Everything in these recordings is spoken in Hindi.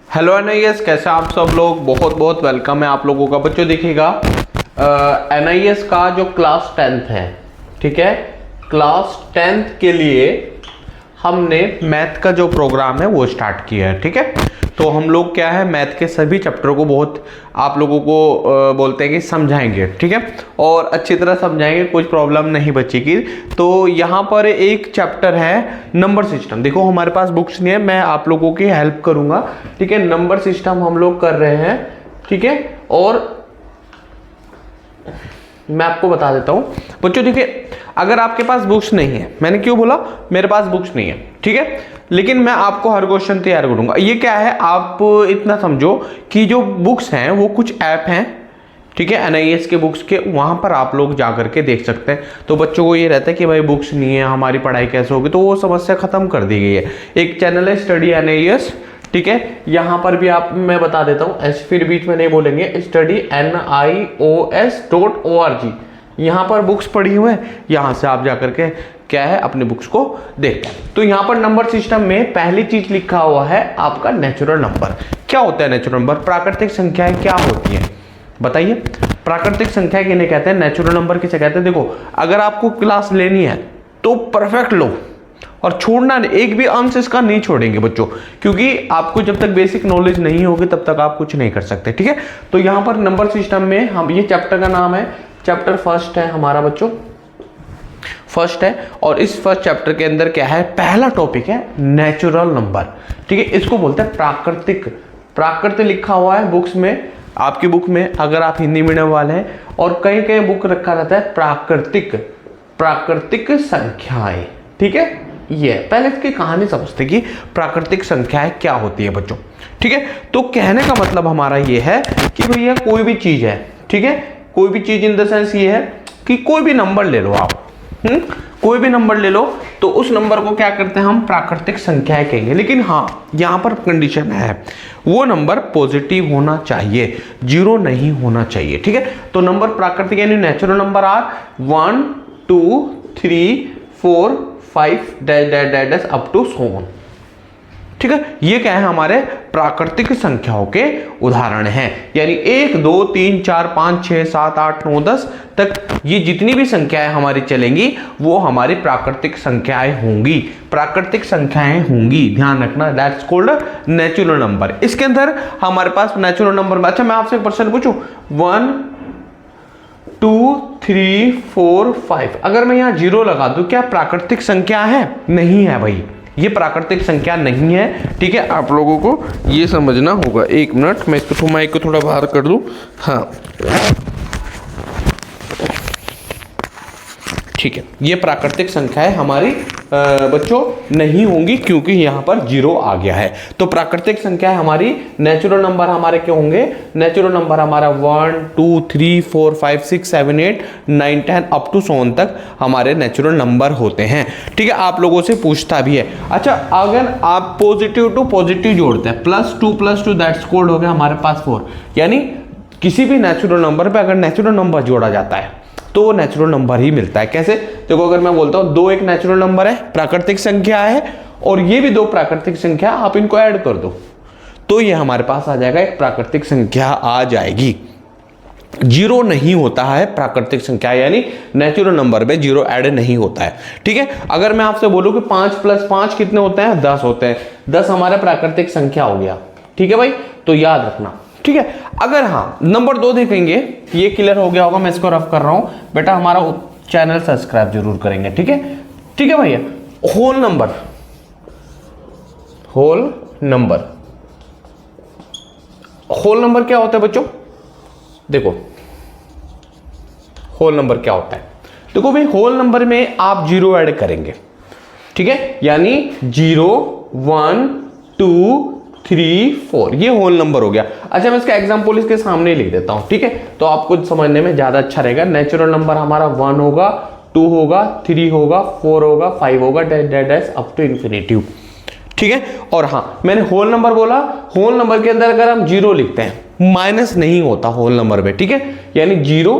हेलो एनआईएस, कैसे आप सब लोग। बहुत बहुत वेलकम है आप लोगों का। बच्चों देखिएगा, एनआईएस का जो क्लास 10th है, ठीक है, क्लास 10th के लिए हमने मैथ का जो प्रोग्राम है वो स्टार्ट किया है। ठीक है, तो हम लोग क्या है, मैथ के सभी चैप्टर को बहुत आप लोगों को बोलते हैं कि समझाएंगे। ठीक है, और अच्छी तरह समझाएंगे, कुछ प्रॉब्लम नहीं बचेगी। तो यहाँ पर एक चैप्टर है नंबर सिस्टम। देखो हमारे पास बुक्स नहीं है, मैं आप लोगों की हेल्प करूंगा। ठीक है, नंबर सिस्टम हम लोग कर रहे हैं। ठीक है, और मैं आपको बता देता हूं बच्चों, देखिए अगर आपके पास बुक्स नहीं है, मैंने क्यों बोला मेरे पास बुक्स नहीं है, ठीक है, लेकिन मैं आपको हर क्वेश्चन तैयार करूंगा। ये क्या है, आप इतना समझो कि जो बुक्स हैं वो कुछ ऐप हैं, ठीक है, एनआईएस के बुक्स के, वहां पर आप लोग जा करके देख सकते हैं। तो बच्चों को ये रहता है कि भाई बुक्स नहीं है, हमारी पढ़ाई कैसे होगी, तो वो समस्या खत्म कर दी गई है। एक चैनल है स्टडी एनआईएस, ठीक है, यहां पर भी आप मैं बता देता हूं, ऐसे फिर बीच में नहीं बोलेंगे, स्टडी NIOS.org, यहां पर बुक्स पड़ी हुए हैं, यहां से आप जाकर के क्या है अपने बुक्स को देखते हैं। तो यहां पर नंबर सिस्टम में पहली चीज लिखा हुआ है आपका नेचुरल नंबर। क्या होता है नेचुरल नंबर? प्राकृतिक संख्याएं क्या होती है बताइए। प्राकृतिक संख्या किन्हें कहते हैं, नेचुरल नंबर किसे कहते हैं? देखो अगर आपको क्लास लेनी है तो परफेक्ट लो और छोड़ना नहीं, एक भी अंश इसका नहीं छोड़ेंगे बच्चों, क्योंकि आपको जब तक बेसिक नॉलेज नहीं होगी तब तक आप कुछ नहीं कर सकते। ठीक है, तो यहां पर नंबर सिस्टम में हम, ये चैप्टर का नाम है, चैप्टर फर्स्ट है हमारा बच्चों, फर्स्ट है। और इस फर्स्ट चैप्टर के अंदर क्या है, पहला टॉपिक है नेचुरल नंबर। ठीक है, इसको बोलते हैं प्राकृतिक। प्राकृतिक लिखा हुआ है बुक्स में, आपकी बुक में अगर आप हिंदी मीडियम वाले हैं, और कहीं कहीं बुक रखा रहता है प्राकृतिक, प्राकृतिक संख्याएं। ठीक है, ये पहले इसकी कहानी समझते कि प्राकृतिक संख्याएं क्या होती है बच्चों। ठीक है, तो कहने का मतलब हमारा ये है कि भैया कोई भी चीज है, ठीक है, कोई भी चीज इन द सेंस ये है कि कोई भी नंबर ले लो आप, कोई भी नंबर ले लो, तो उस नंबर को क्या करते हैं हम, प्राकृतिक संख्याएं कहेंगे। लेकिन हाँ, यहां पर कंडीशन है, वो नंबर पॉजिटिव होना चाहिए, जीरो नहीं होना चाहिए। ठीक है, तो नंबर प्राकृतिक यानी natural number are 1 2 3 4 5 dash dash dash dash up to so on. ठीक है, ये क्या है, हमारे प्राकृतिक संख्याओं के उदाहरण हैं। यानी 1 2 3 4 5 6 7 8 9 10 तक ये जितनी भी संख्याएं हमारी चलेंगी वो हमारी प्राकृतिक संख्याएं होंगी, प्राकृतिक संख्याएं होंगी, ध्यान रखना। That's called natural number. इसके अंदर हमारे पास नेचुरल नंबर में, अच्छा मैं आपसे एक प्रश्न पूछूं, 1 2 3 4 5, अगर मैं यहां 0 लगा दूं, क्या प्राकृतिक संख्या है? नहीं है भाई, ये प्राकृतिक संख्या नहीं है। ठीक है, आप लोगों को ये समझना होगा। एक मिनट, मैं इसको माइक को थोड़ा बाहर कर दूं। हाँ ठीक है, ये प्राकृतिक संख्याएं हमारी बच्चों नहीं होंगी, क्योंकि यहां पर 0 आ गया है। तो प्राकृतिक संख्या हमारी, नेचुरल नंबर हमारे क्या होंगे, नेचुरल नंबर हमारा 1 2 3 4 5 6 7 8 9 10 अप टू 100 तक हमारे नेचुरल नंबर होते हैं। ठीक है, आप लोगों से पूछता भी है। अच्छा, अगर आप पॉजिटिव टू पॉजिटिव जोड़ते हैं, +2 दैट्स कॉल्ड हो गया हमारे पास 4। यानी किसी भी नेचुरल नंबर पे अगर नेचुरल नंबर जोड़ा जाता है तो वो नेचुरल नंबर ही मिलता है। कैसे? देखो अगर मैं बोलता हूं 2 एक नेचुरल नंबर है, प्राकृतिक संख्या है, और ये भी 2 प्राकृतिक संख्या, आप इनको ऐड कर दो तो ये हमारे पास आ जाएगा, एक प्राकृतिक संख्या आ जाएगी। 0 नहीं होता है प्राकृतिक संख्या, यानी नेचुरल नंबर में 0 ऐड नहीं होता है। ठीक है, अगर मैं आपसे बोलूं कि 5 + 5 कितने होते हैं, 10 होते हैं, 10 हमारा प्राकृतिक संख्या हो गया। ठीक है भाई, तो याद रखना। ठीक है, अगर हाँ नंबर 2 देखेंगे, ये क्लियर हो गया होगा, मैं इसको रफ कर रहा हूं बेटा, हमारा चैनल सब्सक्राइब जरूर करेंगे। ठीक है, ठीक है भैया। Whole number, whole number, whole number क्या होता है बच्चों? देखो होल नंबर क्या होता है, देखो भाई, होल नंबर में आप 0 ऐड करेंगे। ठीक है, यानी 0 1 2 3 4, ये होल नंबर हो गया। अच्छा मैं इसका एग्जांपल इसके सामने लिख देता हूं। ठीक है, तो आपको समझने में ज्यादा अच्छा रहेगा। नेचुरल नंबर हमारा 1 होगा, 2 होगा, 3 होगा, 4 होगा, 5 होगा, डैश अप टू इन्फिनिटी। ठीक है, और हाँ मैंने होल नंबर बोला, होल नंबर के अंदर अगर हम 0 लिखते हैं, माइनस नहीं होता होल नंबर में। ठीक है, यानी 0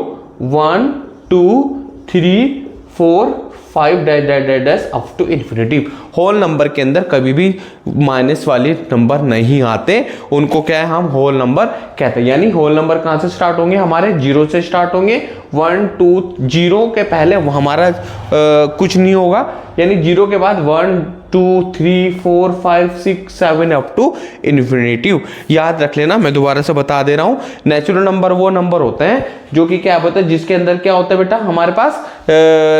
1 2 3 4 5 dash up to infinity. Whole number के अंदर कभी भी माइनस वाले नंबर नहीं आते, उनको क्या है हम होल नंबर कहते हैं। यानी होल नंबर कहाँ से स्टार्ट होंगे, हमारे 0 से स्टार्ट होंगे। 1 2 0 के पहले हमारा कुछ नहीं होगा, यानी 0 के बाद 1 2 3 4 5 6 7 अप टू इन्फिनिटिव। याद रख लेना, मैं दोबारा से बता दे रहा हूँ, नेचुरल नंबर वो नंबर होते हैं जो कि क्या होता है, जिसके अंदर क्या होता है बेटा, हमारे पास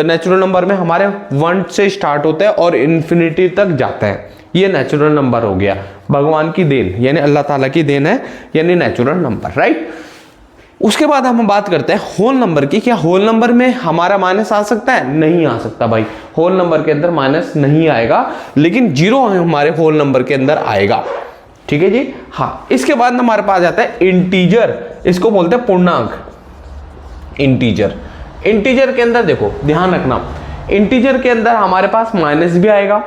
नेचुरल नंबर में हमारे 1 से स्टार्ट होता है और इन्फिनिटी तक जाता है। ये नेचुरल नंबर हो गया, भगवान की देन यानी अल्लाह ताला की देन है, यानी नेचुरल नंबर, राइट। उसके बाद हम बात करते हैं होल नंबर की। क्या होल नंबर में हमारा माइनस आ सकता है? नहीं आ सकता भाई, होल नंबर के अंदर माइनस नहीं आएगा, लेकिन 0 हमारे होल नंबर के अंदर आएगा, ठीक है जी। हाँ, इसके बाद हमारे पास आता है इंटीजर, इसको बोलते हैं पूर्णांक। इंटीजर, इंटीजर के अंदर देखो ध्यान रखना, इंटीजर के अंदर हमारे पास माइनस भी आएगा,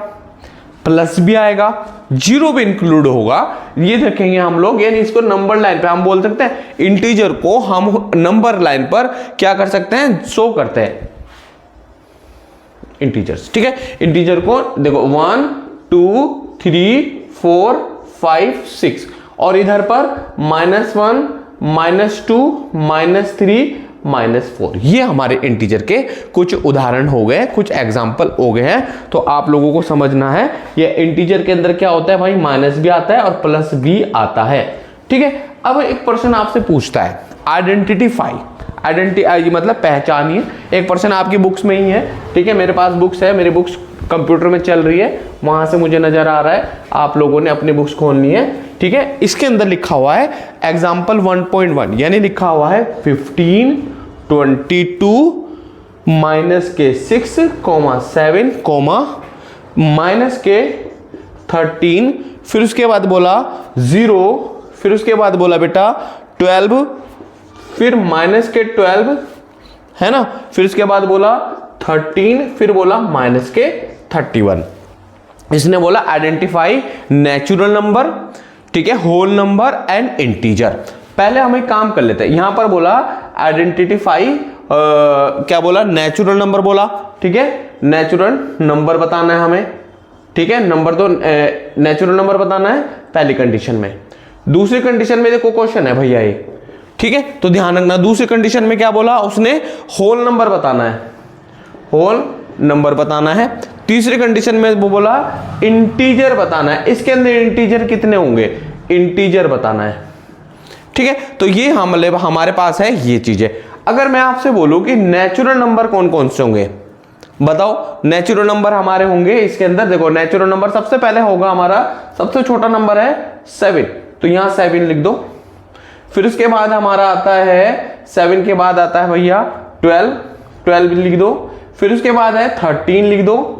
प्लस भी आएगा, 0 भी इंक्लूड होगा। ये देखेंगे हम लोग, यानी इसको नंबर लाइन पे हम बोल सकते हैं, इंटीजर को हम नंबर लाइन पर क्या कर सकते हैं, शो करते हैं इंटीजर्स, ठीक है। इंटीजर को देखो 1 2 3 4 5 6 और इधर पर -1 -2 -3 -4, ये हमारे इंटीजर के कुछ उदाहरण हो गए, कुछ एग्जाम्पल हो गए हैं। तो आप लोगों को समझना है ये इंटीजर के अंदर क्या होता है भाई, माइनस भी आता है और प्लस भी आता है, ठीक है। अब एक पर्सन आपसे पूछता है आइडेंटिफाई, आइडेंटिटी मतलब पहचानिए। एक पर्सन आपकी बुक्स में ही है, ठीक है, मेरे पास बुक्स है, मेरी बुक्स कंप्यूटर में चल रही है, वहां से मुझे नजर आ रहा है, आप लोगों ने अपनी बुक्स खोलनी है, ठीक है। इसके अंदर लिखा हुआ है एग्जाम्पल 1.1, यानी लिखा हुआ है 15 22 -6 7 -13, फिर उसके बाद बोला 0, फिर उसके बाद बोला बेटा 12, फिर -12 है ना, फिर उसके बाद बोला 13, फिर बोला -31। इसने बोला आइडेंटिफाई नेचुरल नंबर, ठीक है, होल नंबर एंड इंटीजर। पहले हम एक काम कर लेते हैं, यहां पर बोला आइडेंटिफाई क्या बोला, नेचुरल नंबर बोला, ठीक है, नेचुरल नंबर बताना है हमें, ठीक है, नंबर तो नेचुरल नंबर बताना है पहली कंडीशन में। दूसरी कंडीशन में देखो क्वेश्चन है भैया ये, ठीक है, तो ध्यान रखना, दूसरी कंडीशन में क्या बोला उसने, होल नंबर बताना है, होल नंबर बताना है। तीसरी कंडीशन में वो बोला इंटीजर बताना है, इसके अंदर इंटीजर कितने होंगे, इंटीजर बताना है, ठीक है। तो ये हमारे पास है ये चीजें। अगर मैं आपसे बोलूं कि नेचुरल नंबर कौन कौन से होंगे, बताओ। नेचुरल नंबर हमारे होंगे इसके अंदर, देखो नेचुरल नंबर सबसे पहले होगा हमारा, सबसे छोटा नंबर है 7, तो यहां 7 लिख दो। फिर उसके बाद हमारा आता है 7 के बाद आता है भैया 12 लिख दो। फिर उसके बाद है 13 लिख दो,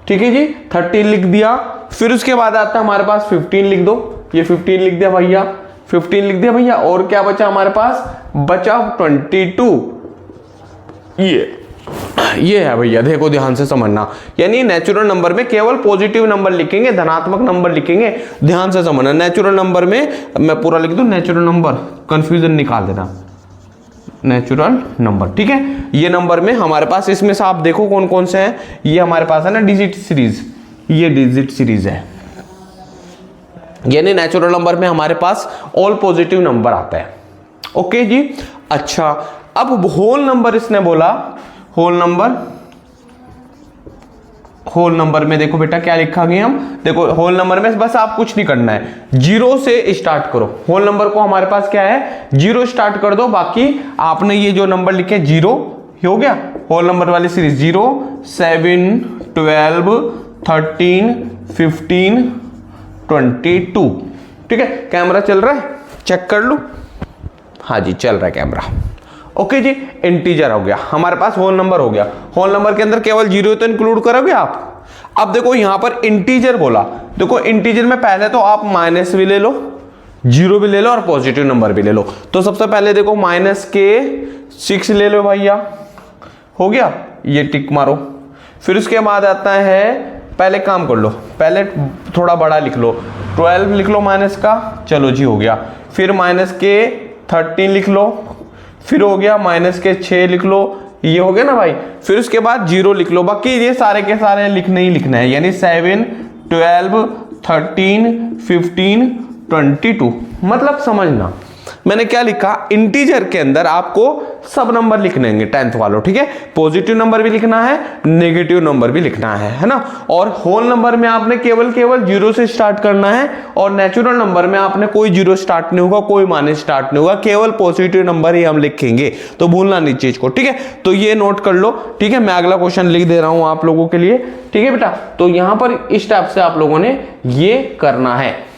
ठीक है जी, 13 लिख दिया। फिर उसके बाद आता है हमारे पास 15 लिख दो, ये 15 लिख दिया भैया, 15 लिख दिया भैया। और क्या बचा हमारे पास, बचा 22, ये है भैया, देखो ध्यान से समझना, यानी नेचुरल नंबर में केवल पॉजिटिव नंबर लिखेंगे, धनात्मक नंबर लिखेंगे, ध्यान से समझना। नेचुरल नंबर में मैं पूरा लिख दूं नेचुरल नंबर, कंफ्यूजन निकाल देना, नेचुरल नंबर, ठीक है। ये नंबर में हमारे पास, इसमें से आप देखो कौन कौन से हैं, ये हमारे पास है ना डिजिट सीरीज, ये डिजिट सीरीज है, यानी नेचुरल नंबर में हमारे पास ऑल पॉजिटिव नंबर आता है, ओके जी। अच्छा, अब होल नंबर इसने बोला, होल नंबर में देखो बेटा क्या लिखा गया, हम देखो होल नंबर में बस आप कुछ नहीं करना है, 0 से स्टार्ट करो। होल नंबर को हमारे पास क्या है, 0 स्टार्ट कर दो, बाकी आपने ये जो नंबर लिखे 0 हो गया, होल नंबर वाली सीरीज 0 7 12 13 15 22, ठीक है। कैमरा चल रहा है, चेक कर लूं, हाँ जी चल रहा है कैमरा, ओके जी। इंटीजर हो गया हमारे पास, होल नंबर हो गया। होल नंबर के अंदर केवल 0 तो इंक्लूड करोगे आप। अब देखो यहां पर इंटीजर बोला, देखो इंटीजर में पहले तो आप माइनस भी ले लो, 0 भी ले लो और पॉजिटिव नंबर भी ले लो। तो सबसे पहले देखो -6 ले लो भैया, हो गया, ये टिक मारो। फिर उसके बाद आता है, पहले काम कर लो, पहले थोड़ा बड़ा लिख लो, 12 लिख लो माइनस का, चलो जी हो गया। फिर -13 लिख लो, फिर हो गया -6 लिख लो, ये हो गया ना भाई, फिर उसके बाद 0 लिख लो, बाकी ये सारे के सारे लिखने ही लिखना है, यानी 7, 12, 13, 15, 22। मतलब समझना मैंने क्या लिखा, इंटीजर के अंदर आपको सब नंबर लिखने होंगे 10th वालों, ठीक है। पॉजिटिव नंबर भी लिखना है, नेगेटिव नंबर भी लिखना है ना। और होल नंबर में आपने केवल 0 से स्टार्ट करना है, और नेचुरल नंबर में आपने कोई 0 स्टार्ट नहीं होगा, कोई माइनस स्टार्ट नहीं होगा, केवल पॉजिटिव नंबर ही हम लिखेंगे, तो भूलना नहीं चीज को, ठीक है। तो ये नोट कर लो, ठीक है। मैं अगला क्वेश्चन लिख दे रहा हूं आप लोगों के लिए, ठीक है बेटा। तो यहां पर इस टाइप से आप लोगों ने ये करना है।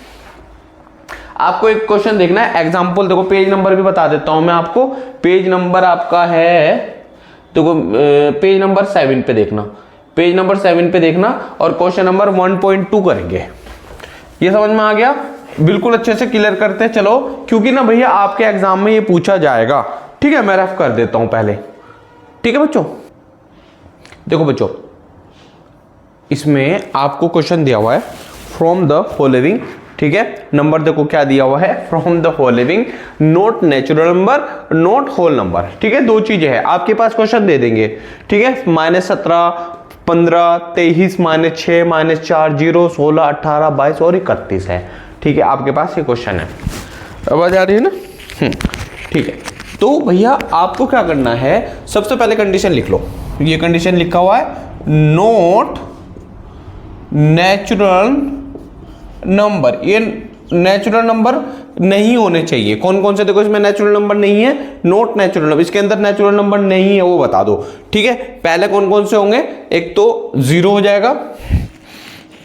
आपको एक क्वेश्चन देखना है, एग्जांपल देखो, पेज नंबर भी बता देता हूं मैं आपको। पेज नंबर आपका है, देखो पेज नंबर 7 पे देखना, पेज नंबर 7 पे देखना, और क्वेश्चन नंबर 1.2 करेंगे। ये समझ में आ गया? बिल्कुल अच्छे से क्लियर करते हैं चलो, क्योंकि ना भैया आपके एग्जाम में ये पूछा जाएगा, ठीक है। मैं रफ कर देता हूं पहले, ठीक है बच्चों। देखो बच्चों, इसमें आपको क्वेश्चन दिया हुआ है फ्रॉम द फॉलोइंग, ठीक है। नंबर देखो क्या दिया हुआ है, from the following not natural number, not whole number, ठीक है। दो चीजें हैं आपके पास, क्वेश्चन दे देंगे, ठीक है। -17, 15, 23, -6, -4, 0, 16, 18, 22 और 31 है, ठीक है। आपके पास ये क्वेश्चन है, आवाज आ रही है ना? ठीक है। तो भैया आपको क्या करना है, सबसे पहले कंडीशन लिख लो। ये कंडीशन लिखा हुआ है, नोट नेचुरल नंबर। ये नेचुरल नंबर नहीं होने चाहिए। कौन कौन से, देखो इसमें नेचुरल नंबर नहीं है, नोट नेचुरल नंबर, इसके अंदर नेचुरल नंबर नहीं है, वो बता दो, ठीक है। पहले कौन कौन से होंगे, एक तो 0 हो जाएगा,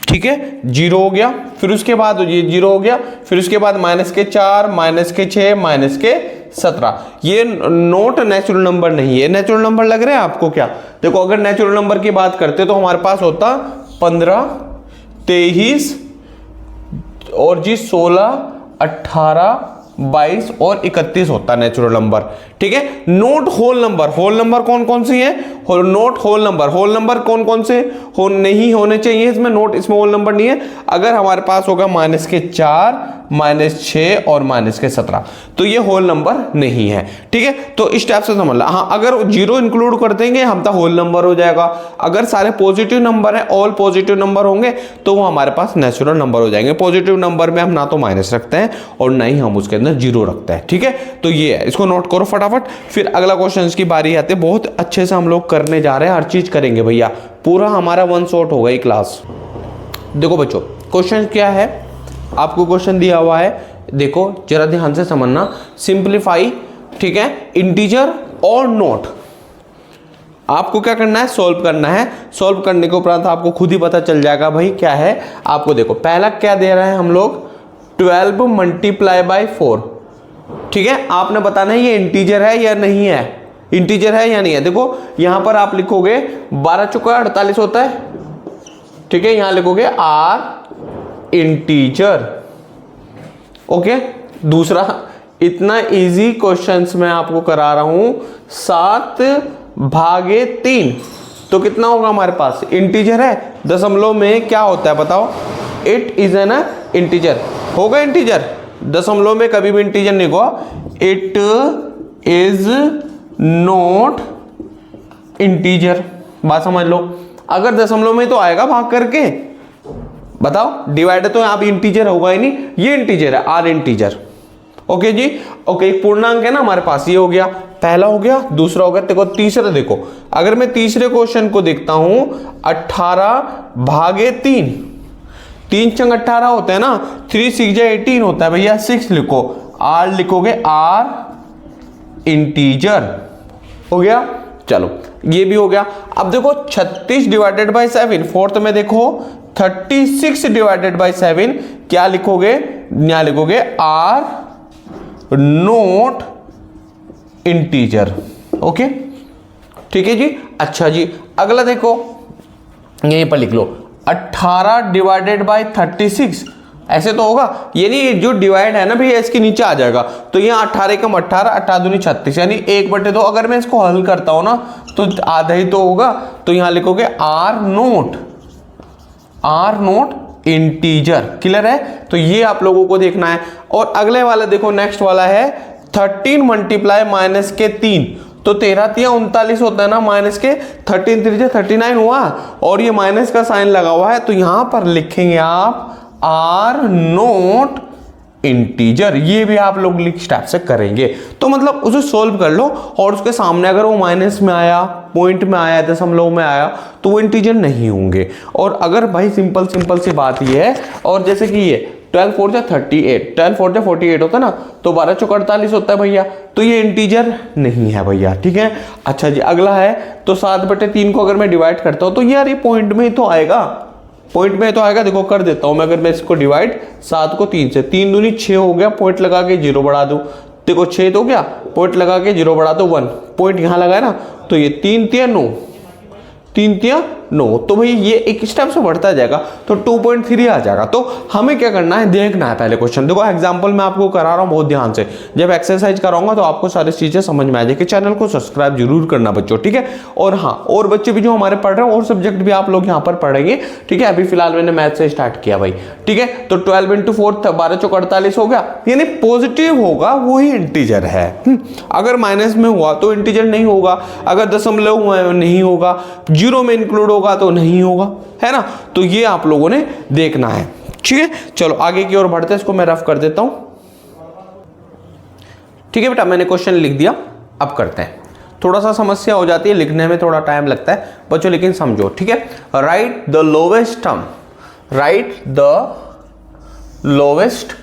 ठीक है, 0 हो गया, फिर उसके बाद ये 0 हो गया, फिर उसके बाद -4, -6, -17। ये नोट नेचुरल नंबर नहीं है। नेचुरल नंबर लग रहे हैं आपको क्या? देखो अगर नेचुरल नंबर की बात करते तो हमारे पास होता 15, 23 और जी 16, 18, 22 और 31 होता है नेचुरल नंबर, ठीक है। Not whole number, whole number कौन कौन सी है, not whole number, whole number कौन कौन से नहीं होने चाहिए इसमें, नोट इसमें होल नंबर नहीं है। अगर हमारे पास होगा -4, -6 और -17, तो ये होल नंबर नहीं है, ठीक है। तो इस टाइप से समझ लो। हाँ, अगर 0 इंक्लूड कर देंगे हम तो होल नंबर हो जाएगा। अगर सारे पॉजिटिव नंबर है, ऑल पॉजिटिव नंबर होंगे, तो वो हमारे पास नेचुरल नंबर हो जाएंगे। पॉजिटिव नंबर में हम ना तो माइनस रखते हैं और ना ही हम उसके अंदर 0 रखते हैं, ठीक है। तो ये है, इसको नोट करो फटाफट। फिर अगला क्वेश्चन की बारी आती है, बहुत अच्छे से हम लोग करने जा रहे हैं, हर चीज करेंगे भैया, पूरा हमारा वन शॉट होगा ये क्लास। देखो बच्चों, क्वेश्चन क्या है, आपको क्वेश्चन दिया हुआ है, देखो जरा ध्यान से समझना। सिंप्लीफाई, ठीक है, इंटीजर और नोट। आपको क्या करना है, सॉल्व करना है। सॉल्व करने के उपरांत आपको खुद ही पता चल जाएगा भाई क्या है। आपको देखो पहला क्या दे रहे हैं हम लोग, 12 × 4, ठीक है। आपने बताना है ये इंटीजर है या नहीं है, इंटीजर है या नहीं है। देखो यहां पर आप लिखोगे 12 चौका 48 होता है, ठीक है। यहां लिखोगे R इंटीजर, ओके। दूसरा, इतना इजी क्वेश्चंस मैं आपको करा रहा हूं, 7/3, तो कितना होगा हमारे पास, इंटीजर है। दशमलव में क्या होता है बताओ, इट इज एन इंटीजर, होगा इंटीजर। दशमलव में कभी भी इंटीजर नहीं होगा, इट इज नॉट इंटीजर, बात समझ लो। अगर दशमलव में तो आएगा भाग करके, बताओ डिवाइड तो आप इंटीजर होगा ही नहीं, ये इंटीजर है, R इंटीजर, ओके जी। ओके, एक पूर्णांक है ना हमारे पास, ये हो गया, पहला हो गया। दूसरा हो गया, देखो तीसरा, देखो अगर मैं तीसरे क्वेश्चन को देखता हूं, 18/3, 3 × 18 होता है ना, 3 × 6 = 18 होता है भैया, 6 लिखो, R लिखोगे R इंटीजर, हो गया। चलो ये भी हो गया। अब देखो 36/7, फोर्थ में देखो 36/7, क्या लिखोगे, यहां लिखोगे R नोट इंटीजर, ओके, ठीक है जी। अच्छा जी, अगला देखो, यहीं पर लिख लो 18/36, ऐसे तो होगा, ये नहीं जो डिवाइड है ना भैया इसके नीचे आ जाएगा, तो यहाँ 18 × 18, 18 दूनी 36, यानी 1/2। अगर मैं इसको हल करता हूं ना तो आधा ही तो होगा, तो यहां लिखोगे R नोट इंटीजर, क्लियर है। तो ये आप लोगों को देखना है। और अगले वाला देखो, नेक्स्ट वाला है 13 × -3, तो 13×3 = 39 होता है ना, माइनस के 13×3 = 39 हुआ, और ये माइनस का साइन लगा हुआ है, तो यहां पर लिखेंगे आप आर नोट इंटीजर। ये भी आप लोग लिख स्टेप से करेंगे। तो मतलब उसे सोल्व कर लो, और उसके सामने अगर वो माइनस में आया, पॉइंट में आया, दशमलव में आया, तो वो इंटीजर नहीं होंगे। और अगर भाई सिंपल सी बात ये है, और जैसे कि ये 12×4 = 38, 12×4 = 48 होता है ना, तो 12×4 = 48 होता है भैया, तो ये इंटीजर नहीं है भैया, ठीक है। अच्छा जी, अगला है, तो 7/3 को अगर मैं डिवाइड करता हूं तो यार ये पॉइंट में ही तो आएगा, पॉइंट में तो आएगा। देखो कर देता हूं मैं, अगर मैं इसको डिवाइड 7 को 3 से, 3 दूनी 6 हो गया, पॉइंट लगा के 0 बढ़ा दूं, देखो 6 तो क्या, पॉइंट लगा के 0 बढ़ा दो 1, पॉइंट यहां लगा है ना, तो ये 3×3 = 9, तो भाई ये एक स्टेप से बढ़ता जाएगा, तो 2.3 आ जाएगा। तो हमें क्या करना है, देखना है पहले क्वेश्चन। देखो एग्जांपल मैं आपको करा रहा हूं बहुत ध्यान से, जब एक्सरसाइज कराऊंगा तो आपको सारी चीजें समझ में आ जाएगी। चैनल को सब्सक्राइब जरूर करना बच्चों, ठीक है। और हाँ, और बच्चे भी जो हमारे पढ़ रहे हैं, और सब्जेक्ट भी आप लोग यहाँ पर पढ़ेंगे, ठीक है। अभी फिलहाल मैंने मैथ से स्टार्ट किया भाई, ठीक है। तो 12×4 12×4 = 48 हो गया, यानी पॉजिटिव होगा वही इंटीजर है। अगर माइनस में हुआ तो इंटीजर नहीं होगा, अगर दशमलव में नहीं होगा, 0 में इंक्लूड होगा तो नहीं होगा, है ना। तो ये आप लोगों ने देखना है, ठीक है। चलो आगे की ओर बढ़ते हैं, इसको मैं रफ कर देता हूं, ठीक है बेटा। मैंने क्वेश्चन लिख दिया, अब करते हैं। थोड़ा सा समस्या हो जाती है लिखने में, थोड़ा टाइम लगता है बच्चों, लेकिन समझो, ठीक है। Right the lowest term, right the lowest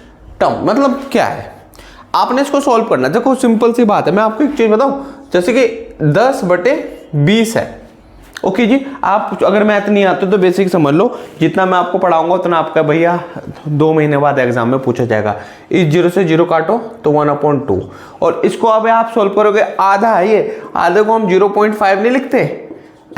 term मतलब क्या है, आपने इसको सॉल्व करना है। देखो सिंपल सी बात है, मैं आपको एक चीज बताऊं, जैसे कि 10/20 है, ओके जी। आप अगर मैथ नहीं आते तो बेसिक समझ लो, जितना मैं आपको पढ़ाऊंगा उतना आपका भैया 2 महीने बाद एग्जाम में पूछा जाएगा। इस 0 से 0 काटो तो 1/2, और इसको अब आप सोल्व करोगे, आधा है ये, आधे को हम 0.5 नहीं लिखते,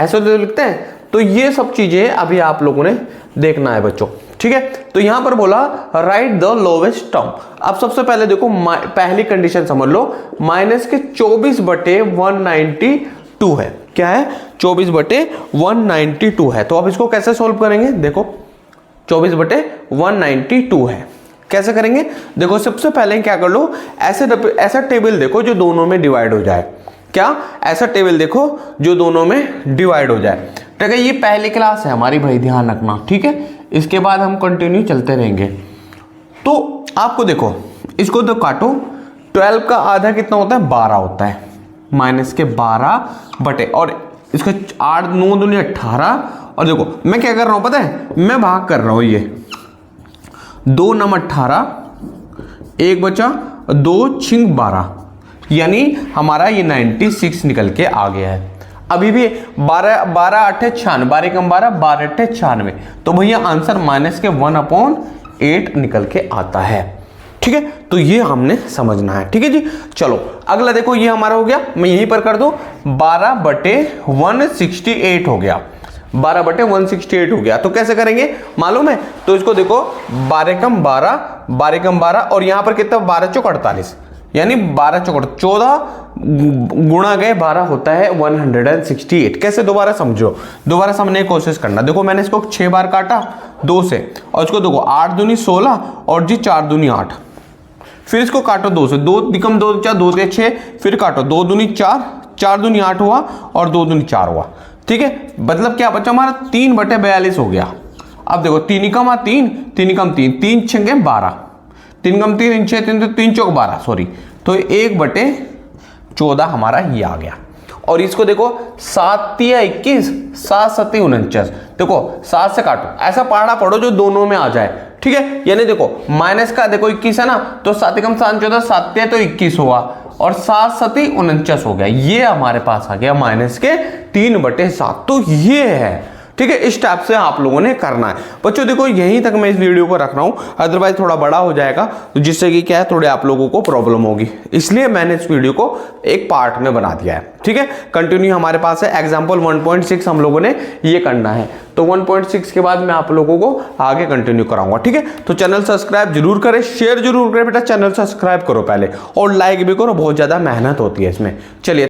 ऐसे तो लिखते हैं। तो ये सब चीजें अभी आप लोगों ने देखना है बच्चों, ठीक है। तो यहां पर बोला राइट द लोवेस्ट टर्म। अब सबसे पहले देखो पहली कंडीशन समझ लो, माइनस के 24/192 है, क्या है, 24/192 है। तो अब इसको कैसे सोल्व करेंगे, देखो 24/192 है, कैसे करेंगे। देखो सबसे पहले क्या कर लो, ऐसा टेबल देखो जो दोनों में डिवाइड हो जाए, क्या, ऐसा टेबल देखो जो दोनों में डिवाइड हो जाए, ठीक है। ये पहली क्लास है हमारी भाई, ध्यान रखना, ठीक है। इसके बाद हम कंटिन्यू चलते रहेंगे। तो आपको देखो, इसको तो काटो, 12 का आधा कितना होता है, 12 होता है, माइनस के 12 बटे, और इसका 8 9 दूनी 18, और देखो मैं क्या कर रहा हूं पता है, मैं भाग कर रहा हूं, ये 2 9 18, 1 बचा, 2 6 12, यानी हमारा ये 96 निकल के आ गया है। अभी भी 12 8 96, 12 कम 12 12 8 96, तो भैया आंसर माइनस के 1/8 निकल के आता है, ठीक है। तो ये हमने समझना है, ठीक है जी। चलो अगला देखो, ये हमारा हो गया, मैं यहीं पर कर दूं, 12/168 हो गया, 12/168 हो गया। तो कैसे करेंगे मालूम है, तो इसको देखो 12 कम 12 12 कम 12, और यहां पर कितना, 12×4 = 48, यानी 12×4 = 14 गुणा गए 12 होता है 168। कैसे, दोबारा समझो, दोबारा समझने की कोशिश करना। देखो मैंने इसको 6 बार काटा 2 से, और इसको देखो 8 दूनी 16, और जी 4 दूनी 8, फिर इसको काटो 2 से, 2 निकम 2 4 2 से 6, फिर काटो 2 दूनी 4, 4 दूनी 8 हुआ, और 2 दूनी 4 हुआ, ठीक है। मतलब क्या बचा हमारा, 3/42 हो गया। अब देखो 3 कम 3 3 कम 3 3 6 12, 3 कम 3 6 3 3 4 12, सॉरी, तो 1/14 हमारा ये आ गया। और इसको देखो 7 × 21, 7 7 49, देखो 7 से काटो, ऐसा पढ़ा पढ़ो जो दोनों में आ जाए, ठीक है। यानी देखो माइनस का देखो 21 है ना, तो 7 × 7 14, 7 तो 21 हुआ, और 7 7 49 हो गया। ये हमारे पास आ गया माइनस के 3/7। तो ये है, ठीक है। इस टाइप से आप लोगों ने करना है बच्चों। देखो यहीं तक मैं इस वीडियो को रख रहा हूं, अदरवाइज थोड़ा बड़ा हो जाएगा, तो जिससे कि क्या है, थोड़े आप लोगों को प्रॉब्लम होगी, इसलिए मैंने इस वीडियो को एक पार्ट में बना दिया है, ठीक है। कंटिन्यू हमारे पास है एग्जाम्पल 1.6 हम लोगों ने ये करना है, तो 1.6 के बाद मैं आप लोगों को आगे कंटिन्यू कराऊंगा, ठीक है। तो चैनल सब्सक्राइब जरूर करें, शेयर जरूर करें बेटा, चैनल सब्सक्राइब करो पहले, और लाइक भी करो, बहुत ज्यादा मेहनत होती है इसमें। चलिए।